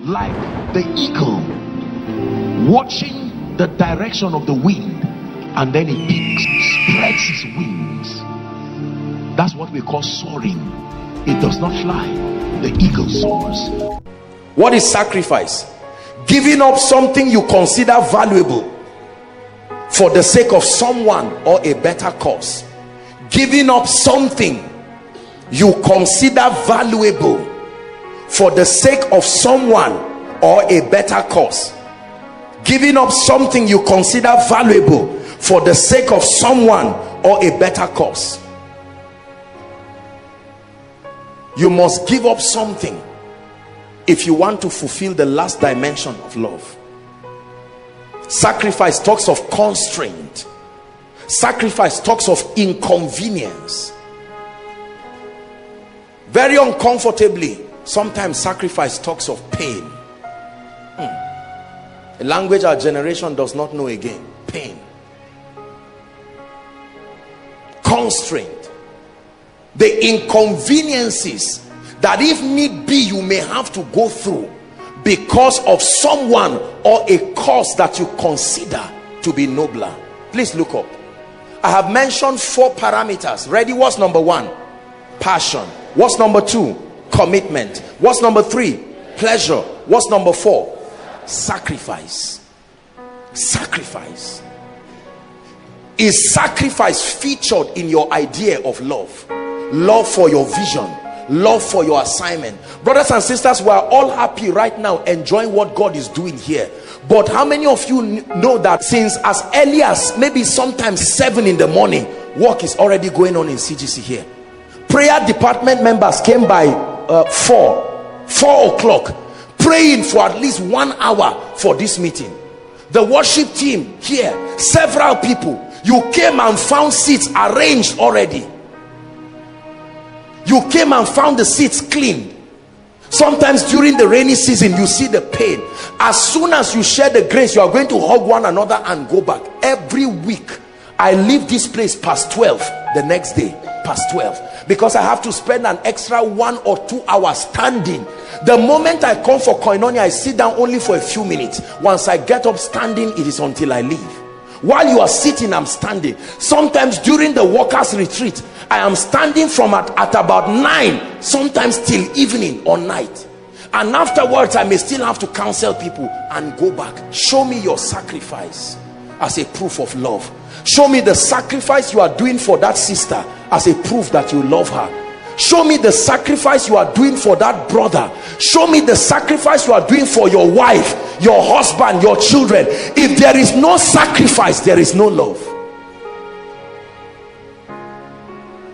like the eagle watching the direction of the wind, and then it peaks, spreads its wings. That's what we call soaring. It does not fly. The eagle soars. What is sacrifice? Giving up something you consider valuable for the sake of someone or a better cause. Giving up something you consider valuable for the sake of someone or a better cause. Giving up something you consider valuable for the sake of someone or a better cause. You must give up something if you want to fulfill the last dimension of love. Sacrifice talks of constraint. Sacrifice talks of inconvenience. Very uncomfortably, sometimes sacrifice talks of pain. A language our generation does not know again. Pain. Constraint. The inconveniences that if need be you may have to go through because of someone or a cause that you consider to be nobler. Please look up. I have mentioned 4 parameters. Ready? What's number 1? Passion. What's number 2? Commitment. What's number 3? Pleasure. What's number 4? Sacrifice. Sacrifice. Is sacrifice featured in your idea of love? Love for your vision, love for your assignment. Brothers and sisters, we are all happy right now enjoying what God is doing here. But how many of you know that since as early as maybe sometimes 7 in the morning, work is already going on in CGC here? Prayer department members came by 4 o'clock praying for at least 1 hour for this meeting. The worship team here, several people, you came and found seats arranged already. You came and found the seats clean. Sometimes during the rainy season you see the pain. As soon as you share the grace, you are going to hug one another and go back. Every week I leave this place past 12 the next day, past 12, because I have to spend an extra 1 or 2 hours standing. The moment I come for koinonia, I sit down only for a few minutes. Once I get up standing, it is until I leave. While you are sitting, I'm standing. Sometimes during the workers retreat, I am standing from at about 9, sometimes till evening or night. And afterwards I may still have to counsel people and go back. Show me your sacrifice as a proof of love. Show me the sacrifice you are doing for that sister as a proof that you love her. Show me the sacrifice you are doing for that brother. Show me the sacrifice you are doing for your wife, your husband, your children. If there is no sacrifice, there is no love.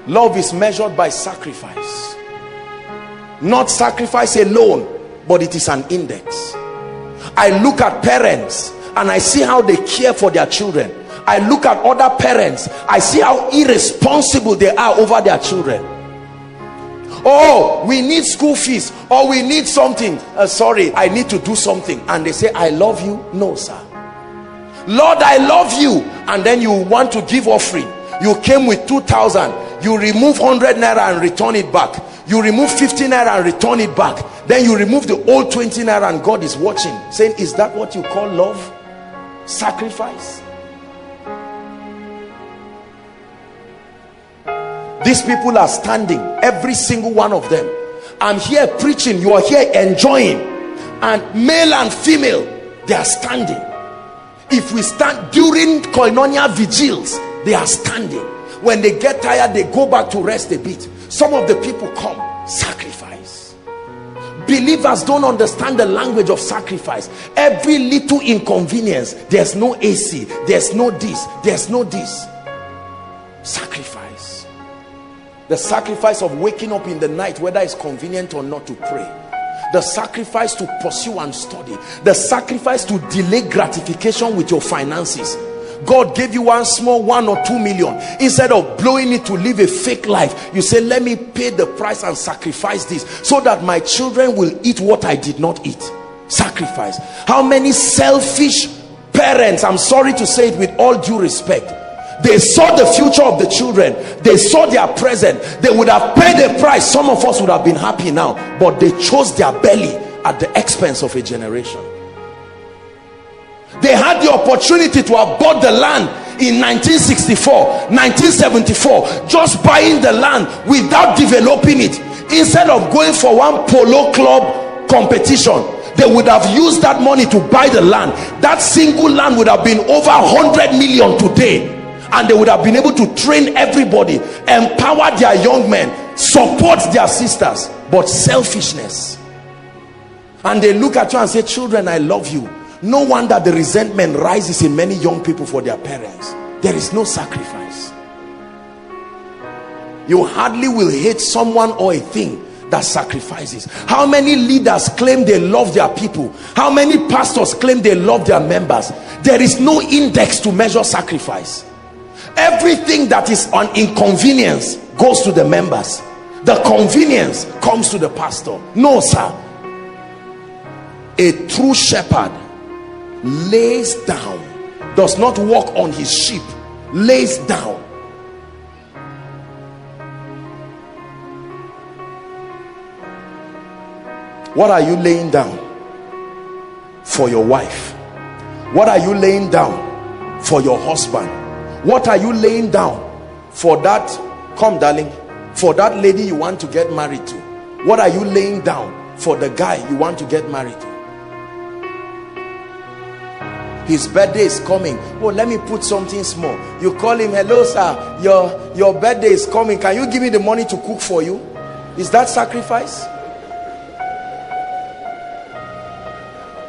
Love is measured by sacrifice. Not sacrifice alone, but it is an index. I look at parents and I see how they care for their children. I look at other parents, I see how irresponsible they are over their children. Oh, we need school fees, or we need something. Sorry, I need to do something. And they say, I love you. No, sir. Lord, I love you. And then you want to give offering. You came with 2,000. You remove 100 naira and return it back. You remove 50 naira and return it back. Then you remove the old 20 naira and God is watching, saying, is that what you call love? Sacrifice? These people are standing, every single one of them. I'm here preaching, you are here enjoying, and male and female, they are standing. If we stand during koinonia vigils, they are standing. When they get tired, they go back to rest a bit. Some of the people come. Sacrifice. Believers don't understand the language of sacrifice. Every little inconvenience, there's no AC, there's no this, there's no this. Sacrifice. The sacrifice of waking up in the night, whether it's convenient or not, to pray. The sacrifice to pursue and study. The sacrifice to delay gratification with your finances. God gave you one small 1 or 2 million. Instead of blowing it to live a fake life, you say, let me pay the price and sacrifice this so that my children will eat what I did not eat. Sacrifice. How many selfish parents, I'm sorry to say it with all due respect, they saw the future of the children, they saw their present, they would have paid the price. Some of us would have been happy now, but they chose their belly at the expense of a generation. They had the opportunity to have bought the land in 1964, 1974, just buying the land without developing it. Instead of going for one polo club competition, they would have used that money to buy the land. That single land would have been over 100 million today, and they would have been able to train everybody, empower their young men, support their sisters. But selfishness, and they look at you and say, children, I love you. No wonder the resentment rises in many young people for their parents. There is no sacrifice. You hardly will hate someone or a thing that sacrifices. How many leaders claim they love their people? How many pastors claim they love their members? There is no index to measure sacrifice. Everything that is an inconvenience goes to the members. The convenience comes to the pastor. No, sir. A true shepherd lays down, does not walk on his sheep, lays down. What are you laying down for your wife? What are you laying down for your husband? What are you laying down for that, come darling, for that lady you want to get married to? What are you laying down for the guy you want to get married to? His birthday is coming. Oh, let me put something small. You call him, hello sir, your birthday is coming, can you give me the money to cook for you? Is that sacrifice?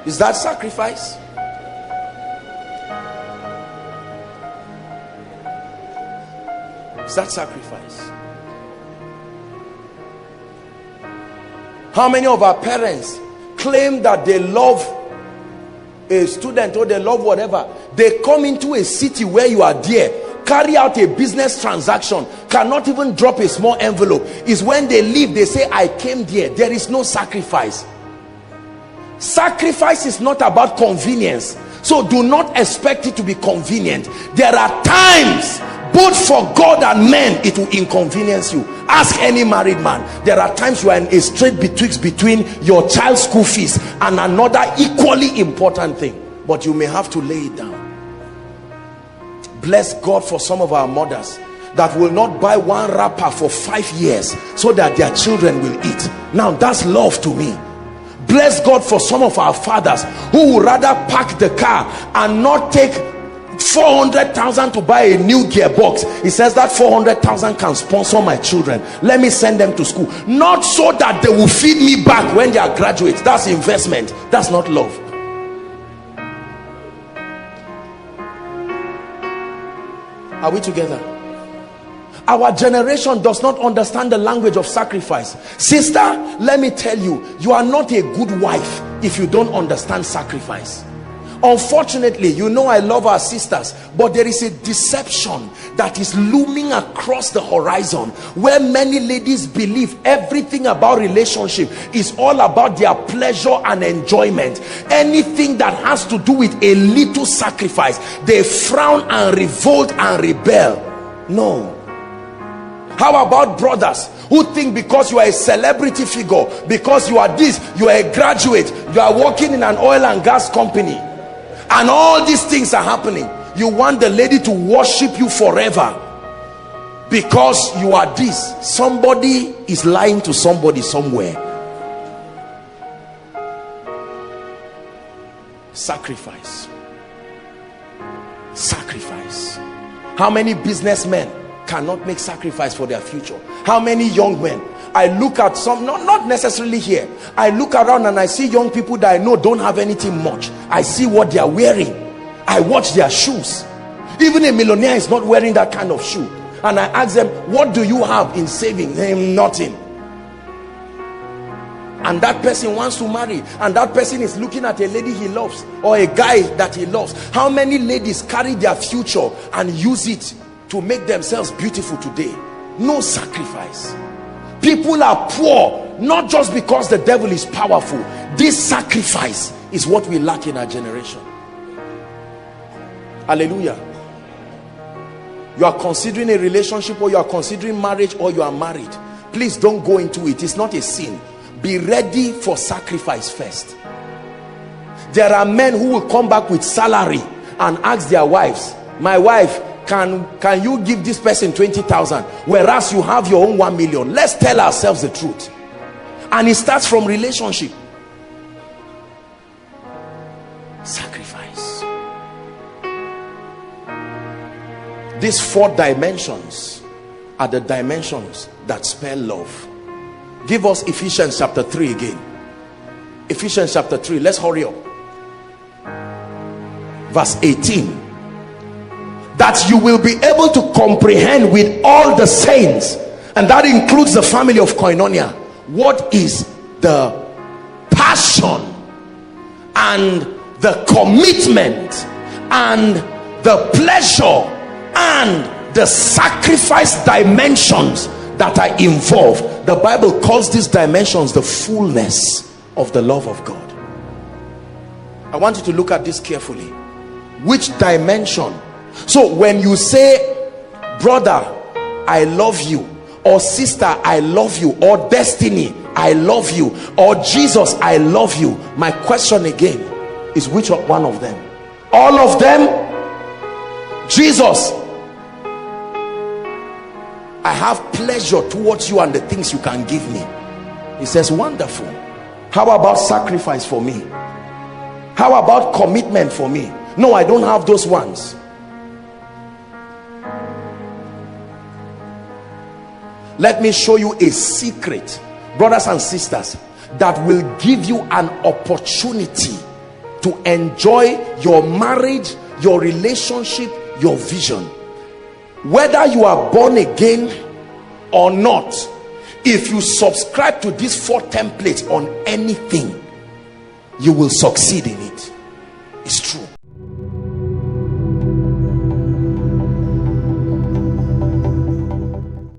Is that sacrifice? Is that sacrifice? How many of our parents claim that they love a student or they love whatever? They come into a city where you are there, carry out a business transaction, cannot even drop a small envelope. Is when they leave, they say, I came there. There is no sacrifice. Sacrifice is not about convenience, so do not expect it to be convenient. There are times, both for God and men, it will inconvenience you. Ask any married man. There are times you are in a straight betwixt between your child's school fees and another equally important thing, but you may have to lay it down. Bless God for some of our mothers that will not buy one wrapper for 5 years so that their children will eat. Now that's love to me. Bless God for some of our fathers who would rather park the car and not take 400,000 to buy a new gearbox. He says that 400,000 can sponsor my children. Let me send them to school. Not so that they will feed me back when they are graduates. That's investment. That's not love. Are we together? Our generation does not understand the language of sacrifice. Sister, let me tell you, you are not a good wife if you don't understand sacrifice. Unfortunately, you know I love our sisters, but there is a deception that is looming across the horizon where many ladies believe everything about relationship is all about their pleasure and enjoyment. Anything that has to do with a little sacrifice, they frown and revolt and rebel. No. How about brothers who think because you are a celebrity figure, because you are this, you are a graduate, you are working in an oil and gas company, and all these things are happening, you want the lady to worship you forever because you are this? Somebody is lying to somebody somewhere. Sacrifice. Sacrifice. How many businessmen cannot make sacrifice for their future? How many young men? I look at some, not necessarily here, I look around and I see young people that I know don't have anything much. I see what they are wearing, I watch their shoes. Even a millionaire is not wearing that kind of shoe, and I ask them, what do you have in saving? Nothing. And that person wants to marry, and that person is looking at a lady he loves or a guy that he loves. How many ladies carry their future and use it to make themselves beautiful today? No sacrifice. People are poor not just because the devil is powerful. This sacrifice is what we lack in our generation. Hallelujah. You are considering a relationship, or you are considering marriage, or you are married, please don't go into it. It's not a sin. be ready for sacrifice first. There are men who will come back with salary and ask their wives, my wife, can you give this person 20,000, whereas you have your own 1 million? Let's tell ourselves the truth. And it starts from relationship. Sacrifice. These 4 dimensions are the dimensions that spell love. Give us Ephesians chapter 3 again. Ephesians chapter 3. Let's hurry up. Verse 18. That you will be able to comprehend with all the saints, and that includes the family of Koinonia, what is the passion and the commitment and the pleasure and the sacrifice dimensions that are involved. The Bible calls these dimensions the fullness of the love of God. I want you to look at this carefully. Which dimension? So when you say, brother, I love you, or sister, I love you, or destiny, I love you, or Jesus, I love you, my question again is, which one of them? All of them? Jesus, I have pleasure towards you and the things you can give me. He says, wonderful. How about sacrifice for me? How about commitment for me? No, I don't have those ones. Let me show you a secret, brothers and sisters, that will give you an opportunity to enjoy your marriage, your relationship, your vision. Whether you are born again or not, if you subscribe to these 4 templates on anything, you will succeed in it. It's true.